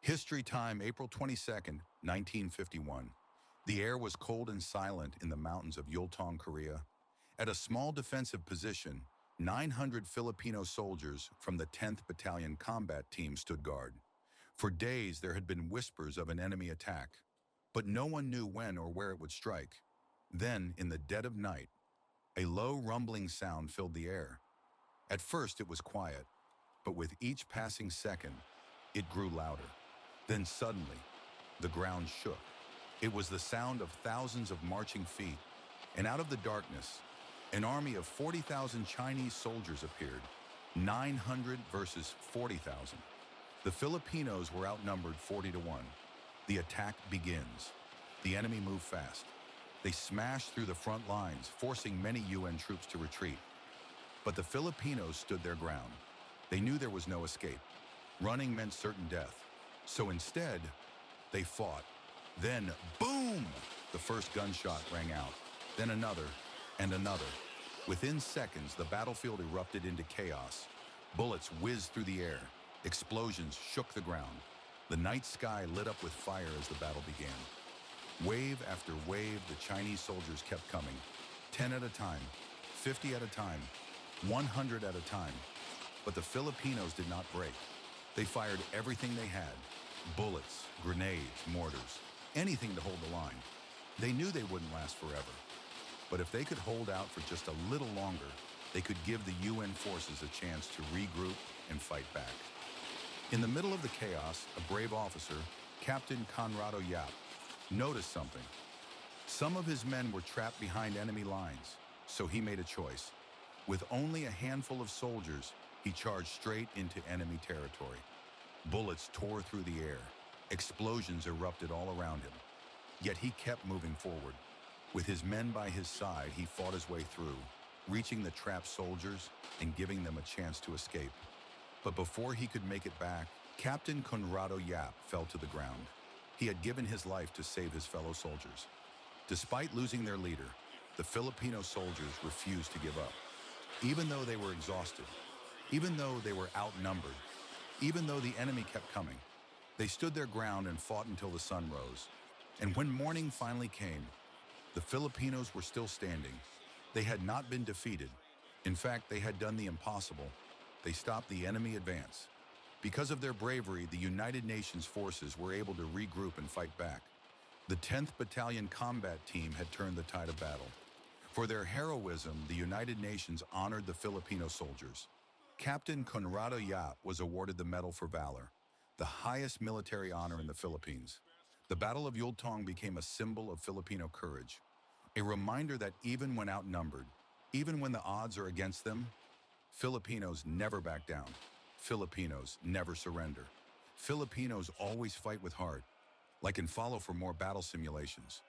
History time, April 22nd, 1951. The air was cold and silent in the mountains of Yultong, Korea. At a small defensive position, 900 Filipino soldiers from the 10th Battalion Combat Team stood guard. For days, there had been whispers of an enemy attack, but no one knew when or where it would strike. Then, in the dead of night, a low rumbling sound filled the air. At first, it was quiet, but with each passing second, it grew louder. Then suddenly, the ground shook. It was the sound of thousands of marching feet, and out of the darkness, an army of 40,000 Chinese soldiers appeared, 900 versus 40,000. The Filipinos were outnumbered 40-1. The attack begins. The enemy moved fast. They smashed through the front lines, forcing many UN troops to retreat. But the Filipinos stood their ground. They knew there was no escape. Running meant certain death. So instead, they fought. Then, boom! The first gunshot rang out. Then another, and another. Within seconds, the battlefield erupted into chaos. Bullets whizzed through the air. Explosions shook the ground. The night sky lit up with fire as the battle began. Wave after wave, the Chinese soldiers kept coming. 10 at a time, 50 at a time, 100 at a time. But the Filipinos did not break. They fired everything they had. Bullets, grenades, mortars, anything to hold the line. They knew they wouldn't last forever. But if they could hold out for just a little longer, they could give the UN forces a chance to regroup and fight back. In the middle of the chaos, a brave officer, Captain Conrado Yap, noticed something. Some of his men were trapped behind enemy lines, so he made a choice. With only a handful of soldiers, he charged straight into enemy territory. Bullets tore through the air. Explosions erupted all around him. Yet he kept moving forward. With his men by his side, he fought his way through, reaching the trapped soldiers and giving them a chance to escape. But before he could make it back, Captain Conrado Yap fell to the ground. He had given his life to save his fellow soldiers. Despite losing their leader, the Filipino soldiers refused to give up. Even though they were exhausted, even though they were outnumbered, even though the enemy kept coming, they stood their ground and fought until the sun rose. And when morning finally came, the Filipinos were still standing. They had not been defeated. In fact, they had done the impossible. They stopped the enemy advance. Because of their bravery, the United Nations forces were able to regroup and fight back. The 10th Battalion Combat Team had turned the tide of battle. For their heroism, the United Nations honored the Filipino soldiers. Captain Conrado Yap was awarded the Medal for Valor, the highest military honor in the Philippines. The Battle of Yultong became a symbol of Filipino courage, a reminder that even when outnumbered, even when the odds are against them, Filipinos never back down. Filipinos never surrender. Filipinos always fight with heart. Like and follow for more battle simulations.